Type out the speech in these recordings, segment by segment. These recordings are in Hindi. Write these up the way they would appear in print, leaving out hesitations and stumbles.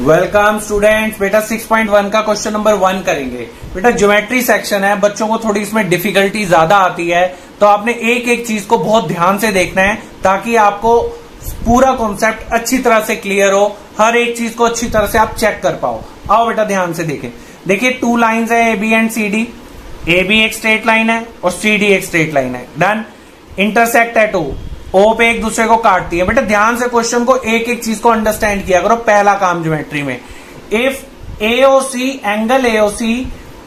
Welcome students. बेटा 6.1 का क्वेश्चन नंबर 1 करेंगे। बेटा ज्योमेट्री सेक्शन है, बच्चों को थोड़ी इसमें डिफिकल्टी ज्यादा आती है, तो आपने एक एक चीज को बहुत ध्यान से देखना है ताकि आपको पूरा कॉन्सेप्ट अच्छी तरह से क्लियर हो, हर एक चीज को अच्छी तरह से आप चेक कर पाओ। आओ बेटा ध्यान से देखें। देखिए 2 लाइन्स है A B and C D. A B एक स्ट्रेट लाइन है और सी डी एक स्ट्रेट लाइन है। डन। इंटरसेक्ट एट ओ पे एक दूसरे को काटती है। बेटा ध्यान से क्वेश्चन को एक एक चीज को अंडरस्टैंड किया करो। पहला काम ज्योमेट्री में, if AOC angle AOC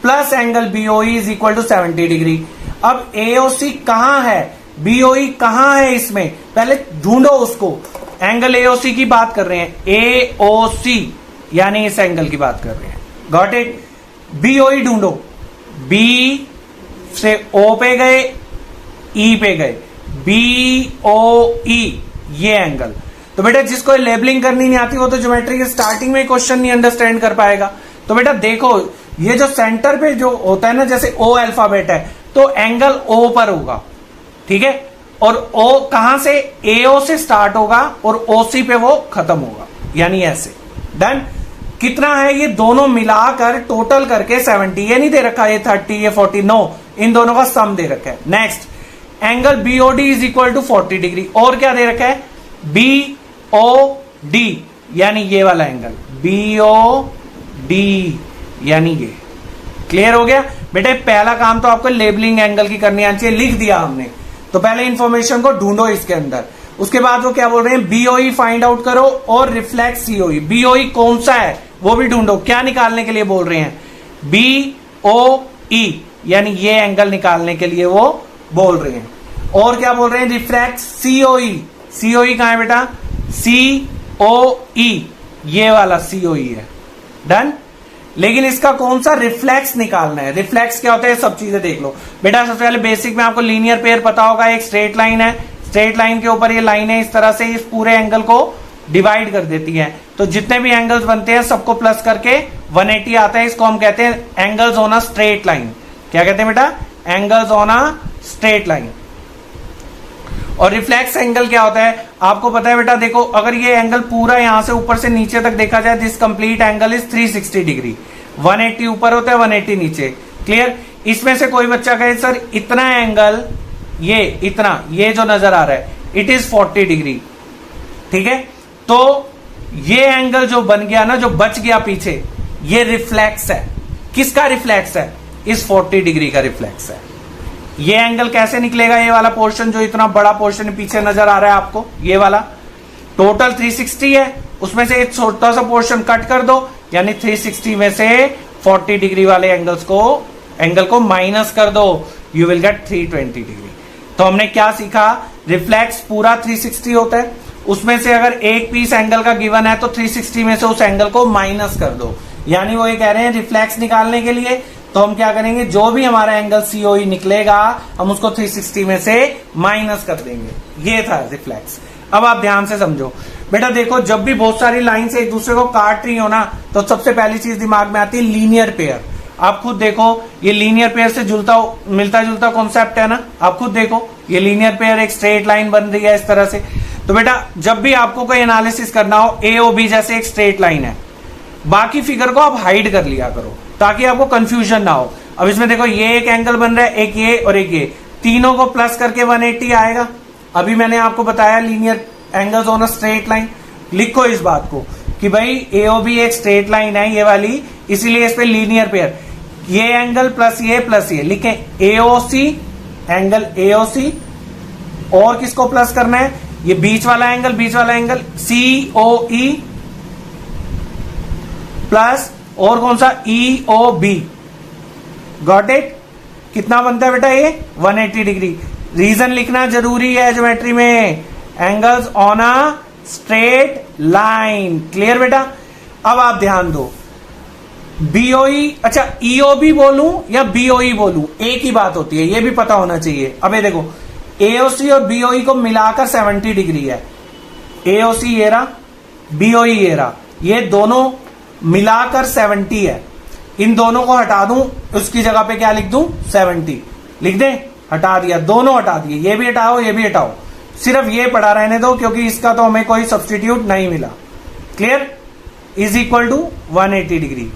plus angle BOE is equal to 70 degree. अब एओसी कहां है, बीओई कहां है, इसमें पहले ढूंढो उसको। एंगल एओसी की बात कर रहे हैं, एओसी यानी इस एंगल की बात कर रहे हैं। Got it. बीओई ढूंढो, बी से ओ पे गए, ई पे गए, बीओई ये एंगल। तो बेटा जिसको लेबलिंग करनी नहीं आती वो तो ज्योमेट्री के स्टार्टिंग में क्वेश्चन नहीं अंडरस्टैंड कर पाएगा। तो बेटा देखो ये जो सेंटर पे जो होता है ना, जैसे ओ अल्फाबेट है तो एंगल ओ पर होगा, ठीक है, और ओ कहां से, एओ से स्टार्ट होगा और ओसी पे वो खत्म होगा, यानी ऐसे। डन। कितना है ये दोनों मिलाकर टोटल करके 70। ये नहीं दे रखा ये 30 ये 40, नो, इन दोनों का सम दे रखा है। Next angle BOD is equal to 40 degree. और क्या दे रखा है, बीओडी यानी ये वाला एंगल, बीओडी यानी ये। क्लियर हो गया बेटे। पहला काम तो आपको लेबलिंग एंगल की करनी आनी चाहिए, लिख दिया हमने। तो पहले इंफॉर्मेशन को ढूंढो इसके अंदर। उसके बाद वो क्या बोल रहे हैं, बीओई फाइंड आउट करो और रिफ्लेक्स सीओई। बीओई कौन सा है वो भी ढूंढो। क्या निकालने के लिए बोल रहे हैं, बीओई यानी ये एंगल निकालने के लिए वो बोल रहे हैं। और क्या बोल रहे हैं, रिफ्लेक्ट सीओई। सीओई कहां है बेटा, सीओई ये वाला सीओई है। डन। लेकिन इसका कौन सा रिफ्लेक्स निकालना है। रिफ्लेक्स क्या होता है, सब चीजें देख लो बेटा। सबसे पहले बेसिक में आपको लीनियर पेयर पता होगा। एक स्ट्रेट लाइन है, स्ट्रेट लाइन के ऊपर ये लाइन है, इस तरह से इस पूरे एंगल को डिवाइड कर देती है। तो जितने भी एंगल्स बनते हैं सबको प्लस करके 180 आता है। इसको हम कहते हैं angles on a straight line. क्या कहते हैं बेटा, angles on a straight line. और रिफ्लेक्स एंगल क्या होता है आपको पता है बेटा। देखो अगर ये एंगल पूरा यहां से ऊपर से नीचे तक देखा जाए, this complete angle is 360 degree. 180 ऊपर होता है, 180 नीचे। क्लियर। इसमें से कोई बच्चा कहे सर इतना एंगल, ये इतना, ये जो नजर आ रहा है इट इज 40 डिग्री, ठीक है। तो ये एंगल जो बन गया ना, जो बच गया पीछे, ये रिफ्लेक्स है। किसका रिफ्लेक्स है, इस 40 डिग्री का रिफ्लेक्स है। ये एंगल कैसे निकलेगा, ये वाला पोर्शन जो इतना बड़ा पोर्शन पीछे नजर आ रहा है आपको, ये वाला टोटल 360 है, उसमें से एक छोटा सा पोर्शन कट कर दो, यानी 360 में से 40 डिग्री वाले एंगल को माइनस कर दो, यू विल गेट 320 डिग्री। तो हमने क्या सीखा, रिफ्लेक्स पूरा 360 होता है, उसमें से अगर एक पीस एंगल का गिवन है तो 360 में से उस एंगल को माइनस कर दो। यानी वो ये कह रहे हैं रिफ्लेक्स निकालने के लिए तो हम क्या करेंगे, जो भी हमारा एंगल सीओई निकलेगा हम उसको 360 में से माइनस कर देंगे। ये था रिफ्लेक्स। अब आप ध्यान से समझो बेटा। देखो जब भी बहुत सारी लाइन से एक दूसरे को काट रही हो ना, तो सबसे पहली चीज दिमाग में आती है लीनियर पेयर। आप खुद देखो ये लीनियर पेयर से मिलता जुलता कॉन्सेप्ट है ना। आप खुद देखो ये लीनियर पेयर एक स्ट्रेट लाइन बन रही है इस तरह से। तो बेटा जब भी आपको कोई एनालिसिस करना हो, ए ओ बी जैसे एक स्ट्रेट लाइन है, बाकी फिगर को आप हाइड कर लिया करो ताकि आपको कंफ्यूजन ना हो। अब इसमें देखो ये एक एंगल बन रहा है, एक ये और एक ये, तीनों को प्लस करके 180 आएगा। अभी मैंने आपको बताया linear angles on a straight line. लिखो इस बात को कि भाई एओबी एक स्ट्रेट लाइन है ये वाली, इसीलिए इस पे लीनियर पेयर, ये एंगल प्लस ये लिखे एओसी, एंगल एओसी। और किसको प्लस करना है, ये बीच वाला एंगल सीओई प्लस और कौन सा, ईओबी। Got it. कितना बनता है बेटा ये, 180 डिग्री। रीजन लिखना जरूरी है ज्योमेट्री में, angles on a straight line. Clear बेटा। अब आप ध्यान दो, बीओई, अच्छा ईओबी बोलूं या बीओई बोलूं, एक ही बात होती है, ये भी पता होना चाहिए। अब ये देखो एओसी और बीओई को मिलाकर 70 डिग्री है। एओसी ये रहा, बीओई ये रहा, ये दोनों मिलाकर 70 है। इन दोनों को हटा दूं, उसकी जगह पे क्या लिख दूं, 70 लिख दें। हटा दिया, दोनों हटा दिए, ये भी हटाओ ये भी हटाओ, सिर्फ ये पड़ा रहने दो क्योंकि इसका तो हमें कोई सब्स्टिट्यूट नहीं मिला। Clear. Is equal to 180 degree.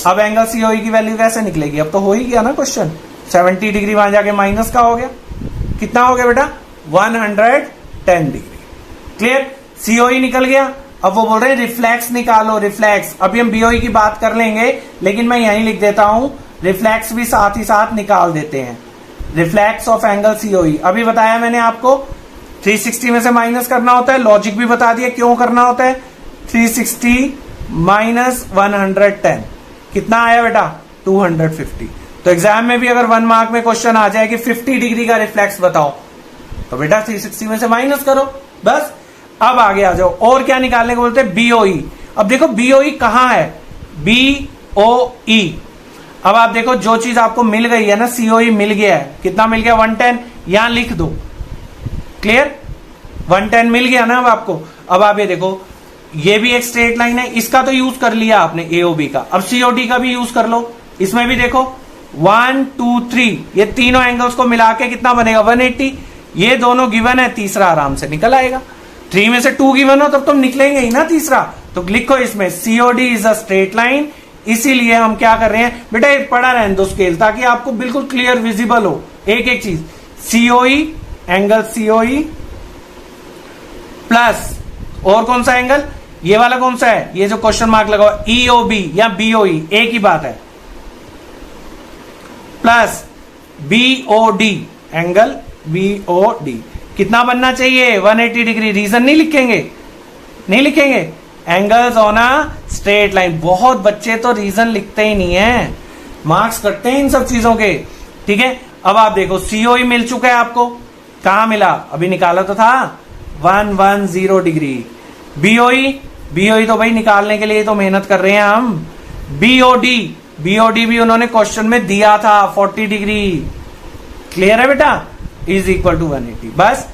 अब एंगल सीओई की वैल्यू कैसे निकलेगी? अब तो हो ही गया ना क्वेश्चन, 70 डिग्री वहां जाके माइनस का हो गया, कितना हो गया बेटा? 110 डिग्री। क्लियर? सीओई निकल गया। अब वो बोल रहे हैं रिफ्लेक्स निकालो, रिफ्लेक्स। अभी हम बीओई की बात कर लेंगे, लेकिन मैं यहीं लिख देता हूं, रिफ्लेक्स भी साथ ही साथ निकाल देते हैं। रिफ्लेक्स ऑफ एंगल सीओई अभी बताया मैंने आपको, 360 में से माइनस करना होता है, लॉजिक भी बता दिया क्यों करना होता है। 360 माइनस 110 कितना आया बेटा? 250। तो एग्जाम में भी अगर 1 मार्क में क्वेश्चन आ जाए कि 50 डिग्री का रिफ्लेक्स बताओ, तो बेटा 360 में से माइनस करो बस। अब आगे आ जाओ, और क्या निकालने को बोलते हैं? बीओई। अब देखो बीओई कहां है? बीओई। अब आप देखो जो चीज आपको मिल गई है ना, सीओई मिल गया है, कितना मिल गया? 110, यहां लिख दो। क्लियर? 110 मिल गया ना अब आपको। अब आप ये देखो, ये भी एक स्ट्रेट लाइन है, इसका तो यूज कर लिया आपने एओबी का, अब सीओडी का भी यूज कर लो। इसमें भी देखो 1 2 3, ये तीनों एंगल्स को मिला के कितना बनेगा? 180। ये दोनों गिवन है, तीसरा आराम से निकल आएगा। 3 में से 2 गिवन हो तब तो निकलेंगे ही ना तीसरा। तो लिखो इसमें COD is a straight line, इसीलिए हम क्या कर रहे हैं बेटा, एक पढ़ा रहने दो स्केल, ताकि आपको बिल्कुल क्लियर विजिबल हो एक एक चीज। सीओई, एंगल सीओई प्लस और कौन सा एंगल? ये वाला कौन सा है? ये जो क्वेश्चन मार्क लगा हुआ ईओबी या बीओई, एक ही बात है, प्लस बीओडी, एंगल बीओडी कितना बनना चाहिए? 180 डिग्री। रीजन नहीं लिखेंगे, नहीं लिखेंगे। Angles on a straight line. बहुत बच्चे तो रीजन लिखते ही नहीं है, मार्क्स कटते हैं इन सब चीजों के। ठीक है, अब आप देखो सीओई मिल चुका है आपको, कहां मिला? अभी निकाला तो था 110 डिग्री। बीओई, बीओई तो भाई निकालने के लिए तो मेहनत कर रहे हैं हम। बीओडी, बीओडी भी उन्होंने क्वेश्चन में दिया था 40 डिग्री। क्लियर है बेटा? Is equal to 180। बस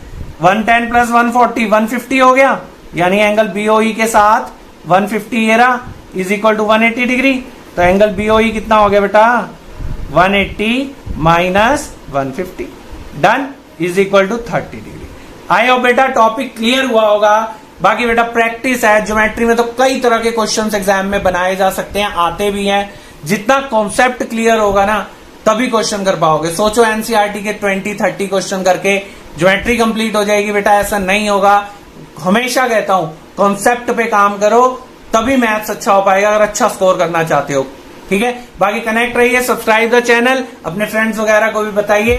110 प्लस 140 150 हो गया, यानी एंगल बीओई के साथ 150 ये रहा, इज इक्वल टू 180 डिग्री। तो एंगल बीओई कितना हो गया बेटा? 180 minus 150, done, is equal to 30 degree. I hope बेटा टॉपिक क्लियर हुआ होगा। बाकी बेटा प्रैक्टिस है, ज्योमेट्री में तो कई तरह के क्वेश्चंस एग्जाम में बनाए जा सकते हैं, आते भी हैं। जितना कॉन्सेप्ट क्लियर होगा ना, तभी क्वेश्चन कर पाओगे। सोचो एनसीईआरटी के 20-30 क्वेश्चन करके ज्योमेट्री कंप्लीट हो जाएगी, बेटा ऐसा नहीं होगा। हमेशा कहता हूं कॉन्सेप्ट पे काम करो, तभी मैथ्स अच्छा हो पाएगा, अगर अच्छा स्कोर करना चाहते हो। ठीक है, बाकी कनेक्ट रहिए, सब्सक्राइब द चैनल, अपने फ्रेंड्स वगैरह को भी बताइए।